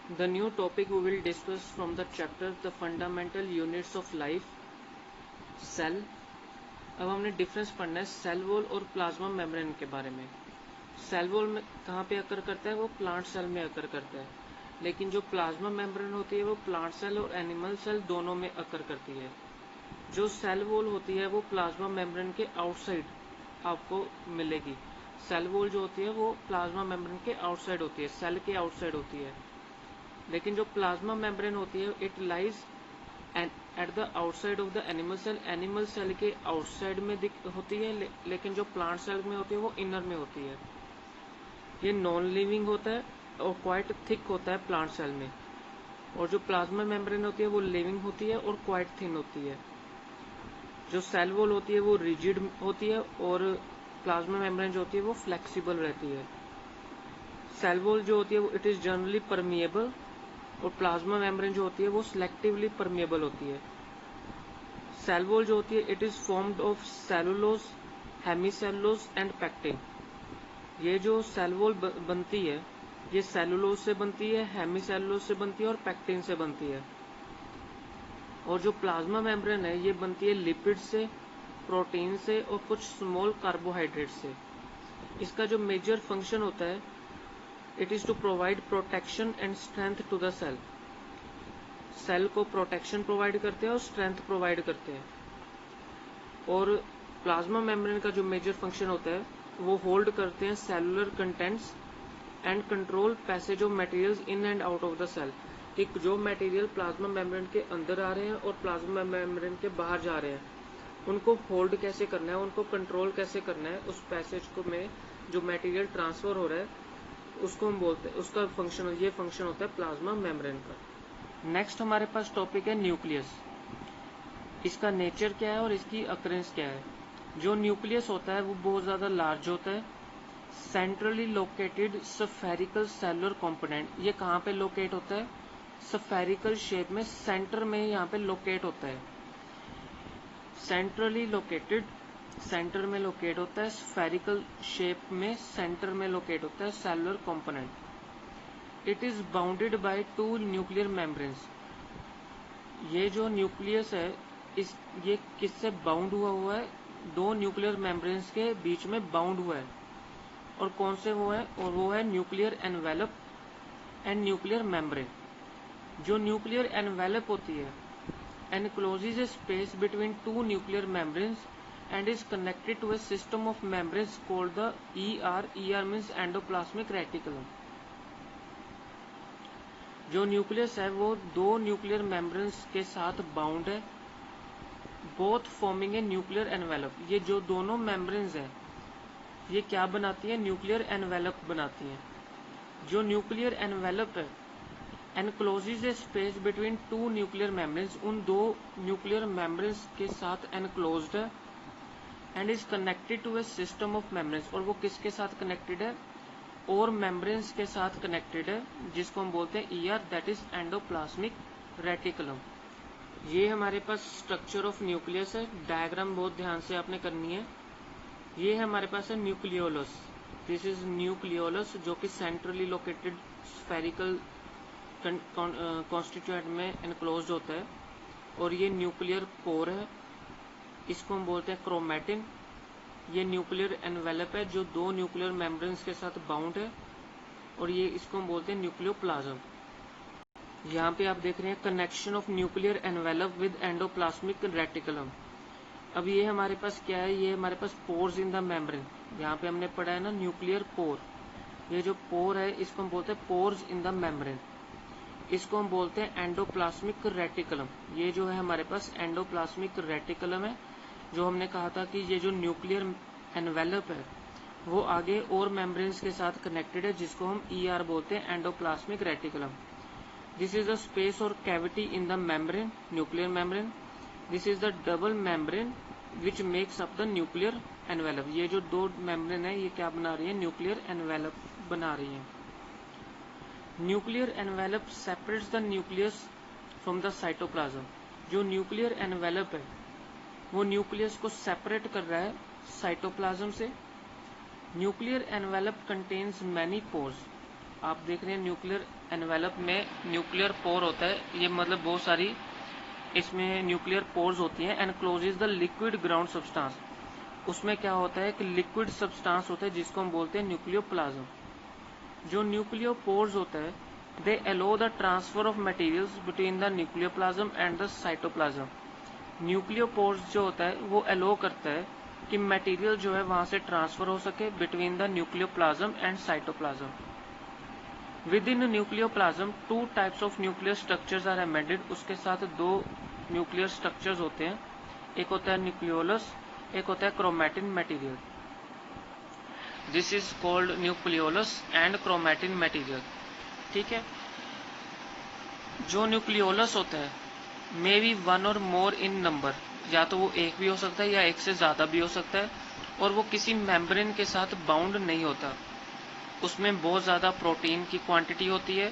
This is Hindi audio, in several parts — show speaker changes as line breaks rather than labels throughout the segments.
The new topic we will discuss from the chapter The Fundamental Units of Life, Cell. अब हमने डिफरेंस पढ़ना है सेल वॉल और प्लाज्मा मेम्ब्रेन के बारे में। सेल वॉल में कहाँ पे अकर करता है, वो प्लांट सेल में अकर करता है, लेकिन जो प्लाज्मा मेम्ब्रेन होती है वो प्लांट सेल और एनिमल सेल दोनों में अकर करती है। जो सेल वॉल होती है वो प्लाज्मा मेम्ब्रेन के आउटसाइड आपको मिलेगी। सेल वॉल जो होती है वो प्लाज्मा मेम्ब्रेन के आउटसाइड होती है, सेल के आउटसाइड होती है। लेकिन जो प्लाज्मा मेम्ब्रेन होती है it lies at the outside of the animal cell के आउटसाइड में होती है, लेकिन जो प्लांट सेल में होती है वो इनर में होती है। ये नॉन लिविंग होता है और क्वाइट थिक होता है प्लांट सेल में, और जो प्लाज्मा मेम्ब्रेन होती है वो लिविंग होती है और क्वाइट थिन होती है। जो सेल वॉल होती है वो रिजिड होती है और प्लाज्मा मेम्ब्रेन जो होती है वो फ्लेक्सिबल रहती है। सेल वॉल जो होती है वो इट इज जनरली परमिएबल और प्लाज्मा मेम्ब्रेन जो होती है वो सिलेक्टिवली परमिएबल होती है। सेल वॉल जो होती है it is formed of cellulose, hemicellulose and pectin. ये जो सेल वॉल बनती है ये सेलुलोज से बनती है, हेमीसेलुलोज से बनती है और पैक्टिन से बनती है। और जो प्लाज्मा मेम्ब्रेन है ये बनती है लिपिड से, प्रोटीन से और कुछ स्मॉल कार्बोहाइड्रेट से। इसका जो मेजर फंक्शन होता है it is to provide protection and strength to the cell. Cell को प्रोटेक्शन प्रोवाइड करते हैं और स्ट्रेंथ प्रोवाइड करते हैं। और प्लाज्मा मेम्ब्रेन का जो मेजर फंक्शन होता है वो होल्ड करते हैं cellular contents and control passage of materials in and out of the cell. कि जो मटेरियल प्लाज्मा मेम्ब्रेन के अंदर आ रहे हैं और प्लाज्मा मेम्ब्रेन के बाहर जा रहे हैं उनको होल्ड कैसे करना है, उनको कंट्रोल कैसे करना है, उस पैसेज को में जो मटेरियल ट्रांसफर हो रहा है उसको हम बोलते हैं, उसका फंक्शन, ये फंक्शन होता है प्लाज्मा मेम्ब्रेन का। नेक्स्ट हमारे पास टॉपिक है न्यूक्लियस। इसका नेचर क्या है और इसकी अकरेंस क्या है। जो न्यूक्लियस होता है वो बहुत ज़्यादा लार्ज होता है, centrally located spherical cellular component. ये कहाँ पे लोकेट होता है, स्फेरिकल शेप में सेंटर में यहाँ पे लोकेट होता है। सेंट्रली लोकेटेड, सेंटर में लोकेट होता है, स्फेरिकल शेप में सेंटर में लोकेट होता है cellular component. It is bounded by two nuclear membranes. ये जो न्यूक्लियस है ये किससे बाउंड हुआ है, दो न्यूक्लियर मेम्ब्रेन्स के बीच में बाउंड हुआ है। और कौन से वो है, और वो है nuclear envelope and nuclear membrane. जो न्यूक्लियर एनवेलप होती है encloses a space between two nuclear membranes and is connected to a system of membranes called the ER. ER means endoplasmic reticulum. जो न्यूक्लियस है वो दो न्यूक्लियर मेम्ब्रेन्स के साथ बाउंड है, both forming a nuclear envelope. ये जो दोनों मेम्ब्रेन्स हैं ये क्या बनाती है, न्यूक्लियर एनवेलप बनाती हैं। जो न्यूक्लियर एनवेलप है encloses a space between two nuclear membranes, उन दो न्यूक्लियर मेम्ब्रेन्स के साथ एनक्लोज्ड है, and is connected to a system of membranes. और वो किसके साथ कनेक्टेड है, और मेम्ब्रेन्स के साथ कनेक्टेड है, जिसको हम बोलते हैं ER, that is endoplasmic reticulum. ये हमारे पास स्ट्रक्चर ऑफ न्यूक्लियस है। डायग्राम बहुत ध्यान से आपने करनी है। ये हमारे पास है न्यूक्लियोलस। दिस इज न्यूक्लियोलस जो कि सेंट्रली लोकेटेड स्फेरिकल कॉन्स्टिट्यूएंट में एनक्लोज्ड होता है। और ये न्यूक्लियर कोर है, इसको हम बोलते हैं क्रोमैटिन। ये न्यूक्लियर एनवेलप है जो दो न्यूक्लियर मेम्ब्रेन्स के साथ बाउंड है, और ये इसको हम बोलते हैं न्यूक्लियोप्लाज्म। यहाँ पे आप देख रहे हैं connection of nuclear envelope with endoplasmic reticulum. अब ये हमारे पास क्या है, ये हमारे पास पोर्स इन द मेम्ब्रेन। यहाँ पे हमने पढ़ा है ना न्यूक्लियर पोर। ये जो पोर है इसको हम बोलते हैं पोर्स इन द मेम्ब्रेन। इसको हम बोलते हैं एंडोप्लाज्मिक रेटिकुलम। ये जो है हमारे पास एंडोप्लाज्मिक रेटिकुलम है। जो हमने कहा था कि ये जो न्यूक्लियर एनवेलप है वो आगे और मेम्ब्रेन्स के साथ कनेक्टेड है, जिसको हम ईआर बोलते हैं, endoplasmic reticulum. This is the space और cavity in the membrane, nuclear membrane. This is the double membrane which makes up the nuclear envelope. ये जो दो मेम्ब्रेन है ये क्या बना रही है, न्यूक्लियर एनवेलप बना रही है। Nuclear envelope separates the nucleus from the cytoplasm. जो न्यूक्लियर एनवेलप है वो न्यूक्लियस को सेपरेट कर रहा है साइटोप्लाज्म से। Nuclear envelope contains many pores. आप देख रहे हैं न्यूक्लियर एनवेलप में न्यूक्लियर पोर होता है, ये मतलब बहुत सारी इसमें न्यूक्लियर पोर्स होती हैं। And closes the liquid ground substance, उसमें क्या होता है कि लिक्विड सब्सटेंस होता है जिसको हम बोलते हैं न्यूक्लियोप्लाज्म। जो न्यूक्लियोपोर्स होता है they allow the transfer of materials between the nucleoplasm and the cytoplasm. Nucleopores जो होता है वो अलो करता है कि मटेरियल जो है वहां से ट्रांसफर हो सके between the nucleoplasm and cytoplasm. Within nucleoplasm two types of nuclear structures are embedded, उसके साथ दो न्यूक्लियर स्ट्रक्चर्स होते हैं, एक होता है न्यूक्लियोलस, एक होता है chromatin material. This is called nucleolus and chromatin material. ठीक है, जो न्यूक्लियोलस होता है मे बी वन और मोर इन नंबर, या तो वो एक भी हो सकता है या एक से ज्यादा भी हो सकता है, और वो किसी मेम्ब्रेन के साथ बाउंड नहीं होता। उसमें बहुत ज्यादा प्रोटीन की क्वांटिटी होती है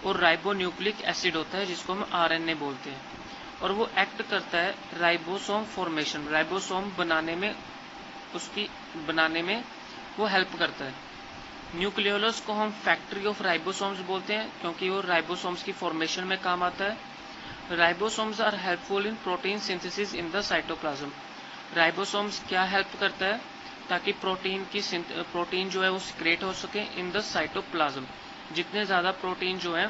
और राइबोन्यूक्लिक एसिड होता है जिसको हम आरएनए बोलते हैं, और वो एक्ट करता है राइबोसोम फॉर्मेशन, राइबोसोम बनाने में, उसकी बनाने में वो हेल्प करता है। न्यूक्लियोलस को हम फैक्ट्री ऑफ राइबोसोम्स बोलते हैं क्योंकि वो राइबोसोम्स की फॉर्मेशन में काम आता है। Ribosomes are helpful in protein synthesis in the cytoplasm. Ribosomes क्या हेल्प करता है ताकि प्रोटीन जो है वो सिक्रेट हो सके इन द साइटोप्लाज्म, जितने ज्यादा प्रोटीन जो है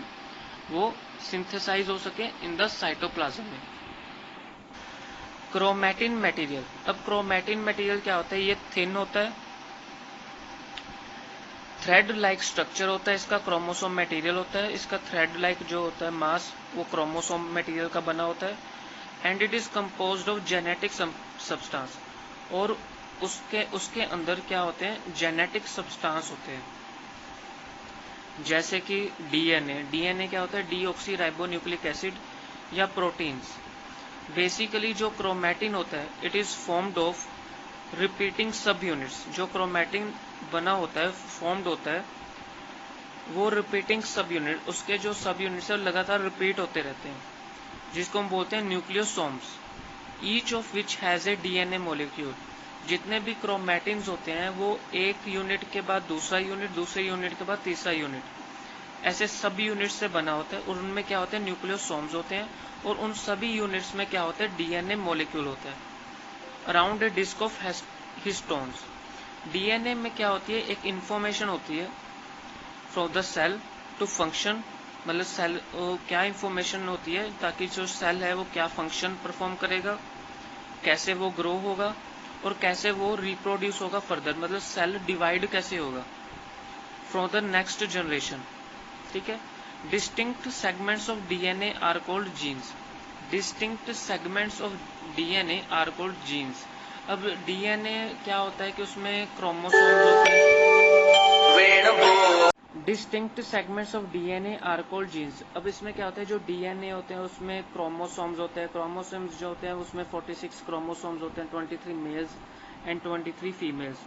वो सिंथेसाइज हो सके इन द साइटोप्लाज्म में। क्रोमैटिन मटेरियल, अब क्रोमैटिन मटेरियल क्या होता है, ये थिन होता है, थ्रेड लाइक स्ट्रक्चर होता है इसका, क्रोमोसोम मटेरियल होता है इसका, थ्रेड लाइक जो होता है मास वो क्रोमोसोम मटेरियल का बना होता है। And it is composed of genetic substance, और उसके अंदर क्या होते हैं, जेनेटिक सब्सटेंस होते हैं, जैसे कि डीएनए। डीएनए क्या होता है, डीऑक्सी राइबोन्यूक्लिक एसिड या प्रोटीन्स। बेसिकली जो क्रोमैटिन होता है it is formed of repeating सब यूनिट्स। जो क्रोमैटिन बना होता है, फॉर्म्ड होता है, वो रिपीटिंग सब यूनिट, उसके जो सब यूनिट्स है लगातार रिपीट होते रहते हैं, जिसको हम बोलते हैं nucleosomes. Each of which has a DNA molecule. जितने भी क्रोमैटिन्स होते हैं वो एक यूनिट के बाद दूसरा यूनिट, दूसरे यूनिट के बाद तीसरा यूनिट, ऐसे सब यूनिट से बना होता है, और उनमें क्या होते हैं, न्यूक्लियोसोम्स होते हैं, और उन सभी यूनिट्स में क्या होता है, डीएनए मॉलिक्यूल होता है around a disc of histones. DNA में क्या होती है, एक इंफॉर्मेशन होती है from the cell to function, मतलब सेल क्या इंफॉर्मेशन होती है ताकि जो सेल है वो क्या फंक्शन परफॉर्म करेगा, कैसे वो ग्रो होगा और कैसे वो रिप्रोड्यूस होगा फर्दर, मतलब सेल डिवाइड कैसे होगा फ्रॉम द नेक्स्ट जनरेशन। ठीक है, distinct segments of DNA are called genes. Distinct segments of DNA are called genes. अब डीएनए क्या होता है कि उसमें क्रोमोसोम्स होते हैं, distinct segments of DNA are called genes. अब इसमें क्या होता है, जो डीएनए होते हैं उसमें क्रोमोसोम्स होते हैं, क्रोमोसोम्स जो होते हैं उसमें 46 क्रोमोसोम्स होते हैं, 23 मेल्स एंड 23 फीमेल्स।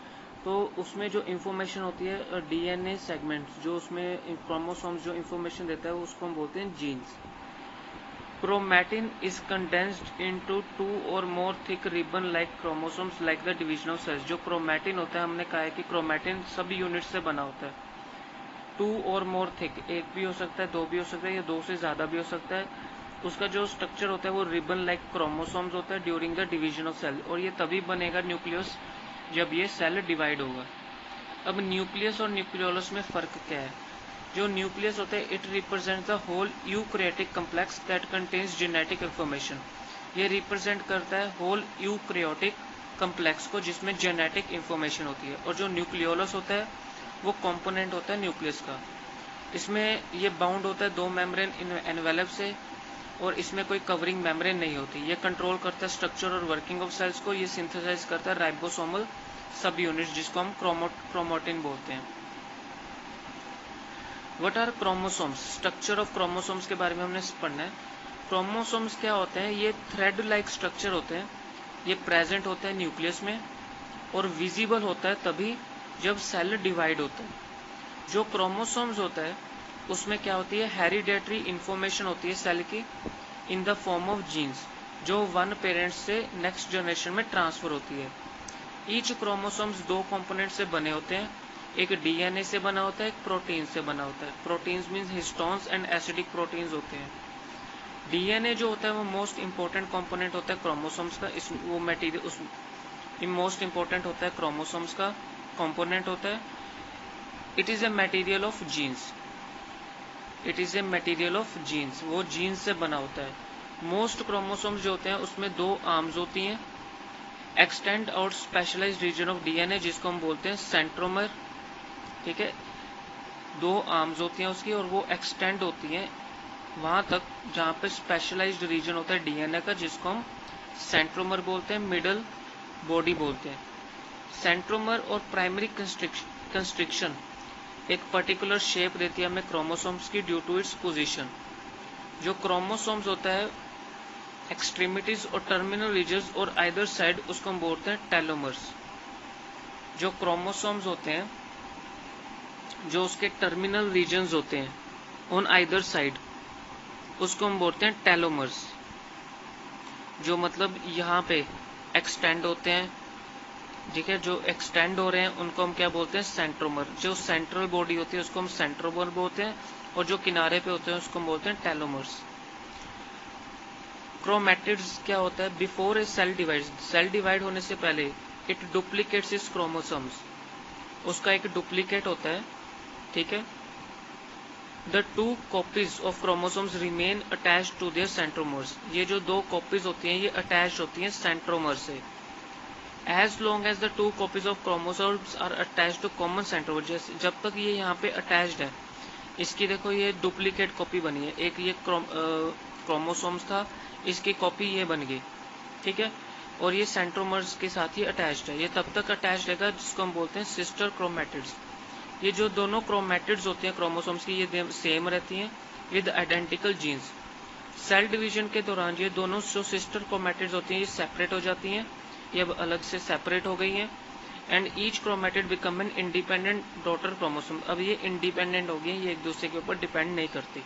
तो उसमें जो इंफॉर्मेशन होती है डीएनए सेगमेंट्स, जो उसमें क्रोमोसोम्स जो इंफॉर्मेशन देता है उसको हम बोलते हैं jeans. Chromatin is condensed into two or more thick ribbon-like chromosomes like the division of cells। जो क्रोमैटिन होता है, हमने कहा है कि क्रोमैटिन सभी यूनिट से बना होता है। टू और मोर थिक, एक भी हो सकता है, दो भी हो सकता है, या दो से ज्यादा भी हो सकता है। उसका जो स्ट्रक्चर होता है वो रिबन लाइक क्रोमोसोम्स होता है during the division of cell, और ये तभी बनेगा न्यूक्लियस जब ये सेल डिवाइड होगा। अब न्यूक्लियस और न्यूक्लियोलस में फर्क क्या है। जो न्यूक्लियस होता है it represent the whole eukaryotic complex that contains genetic information. ये रिप्रेजेंट करता है होल यूकैरियोटिक कम्प्लेक्स को जिसमें जेनेटिक इंफॉर्मेशन होती है। और जो न्यूक्लियोलस होता है वो कंपोनेंट होता है न्यूक्लियस का। इसमें ये बाउंड होता है दो मेम्ब्रेन एनवेलप से, और इसमें कोई कवरिंग मेम्ब्रेन नहीं होती। ये कंट्रोल करता है स्ट्रक्चर और वर्किंग ऑफ सेल्स को। ये सिंथेसाइज करता है राइबोसोमल सब यूनिट्स जिसको हम क्रोमैटिन बोलते हैं। What are chromosomes, structure of chromosomes के बारे में हमने पढ़ना है। क्रोमोसोम्स क्या होते हैं, ये थ्रेड लाइक स्ट्रक्चर होते हैं, ये प्रेजेंट होता है न्यूक्लियस में और विजिबल होता है तभी जब सेल डिवाइड होता है। जो क्रोमोसोम्स होता है उसमें क्या होती है, हेरिडेटरी इंफॉर्मेशन होती है सेल की in the form of genes, जो वन पेरेंट से नेक्स्ट जनरेशन में ट्रांसफर होती है। ईच क्रोमोसोम्स दो कंपोनेंट से बने होते हैं, एक डीएनए से बना होता है, एक प्रोटीन से बना होता है। Proteins means histones and acidic proteins होते हैं। डीएनए जो होता है वो मोस्ट इंपॉर्टेंट कंपोनेंट होता है क्रोमोसोम्स का। वो मटेरियल उस मोस्ट इंपॉर्टेंट होता है, क्रोमोसोम्स का कंपोनेंट होता है। It is a material of genes, it is a material of genes, वो जीन्स से बना होता है। मोस्ट क्रोमोसोम्स जो होते हैं उसमें 2 आर्म्स होती हैं। एक्सटेंड और स्पेशलाइज्ड रीजन ऑफ डीएनए जिसको हम बोलते हैं सेंट्रोमर, ठीक है। 2 आर्म्स होती हैं उसकी और वो एक्सटेंड होती हैं वहां तक जहां पे स्पेशलाइज्ड रीजन होता है डीएनए का, जिसको हम सेंट्रोमर बोलते हैं, मिडल बॉडी बोलते हैं। सेंट्रोमर और प्राइमरी कंस्ट्रिक्शन एक पर्टिकुलर शेप देती है हमें क्रोमोसोम्स की ड्यू टू इट्स पोजीशन। जो क्रोमोसोम्स होता है एक्सट्रीमिटीज और टर्मिनल रीजन्स और आइदर साइड, उसको हम बोलते हैं टेलोमर्स। जो क्रोमोसोम्स होते हैं जो उसके टर्मिनल रीजन्स होते हैं ऑन आइदर साइड, उसको हम बोलते हैं टेलोमर्स। जो मतलब यहाँ पे एक्सटेंड होते हैं, ठीक है, जो एक्सटेंड हो रहे हैं उनको हम क्या बोलते हैं, सेंट्रोमर। जो सेंट्रल बॉडी होती है उसको हम सेंट्रोमर बोलते हैं और जो किनारे पे होते हैं उसको हम बोलते हैं टेलोमर्स। क्रोमैटिड्स क्या होता है, before A cell divide, cell divide होने से पहले इट डुप्लीकेट्स इट्स क्रोमोसोम्स, उसका एक डुप्लीकेट होता है, ठीक है। The 2 copies of chromosomes remain attached to their centromeres, ये जो 2 कॉपीज होती हैं ये अटैच होती हैं सेंट्रोमर से। As long as the 2 copies of chromosomes are attached to common centromere, जैसे जब तक ये यहाँ पे अटैच्ड है, इसकी देखो ये डुप्लीकेट कॉपी बनी है, एक ये क्रोमोसोम्स था, इसकी कॉपी ये बन गई, ठीक है, और ये सेंट्रोमर्स के साथ ही अटैच्ड है, ये तब तक अटैच्ड रहेगा जिसको हम बोलते हैं सिस्टर क्रोमैटिड्स। ये जो दोनों क्रोमैटिड्स होती हैं क्रोमोसोम्स की, ये सेम रहती हैं with identical genes. Cell division के दौरान ये दोनों जो सिस्टर क्रोमैटिड्स होती हैं ये सेपरेट हो जाती हैं, ये अब अलग से सेपरेट हो गई हैं। And each chromatid become an independent daughter chromosome, अब ये इंडिपेंडेंट हो गई, ये एक दूसरे के ऊपर डिपेंड नहीं करती।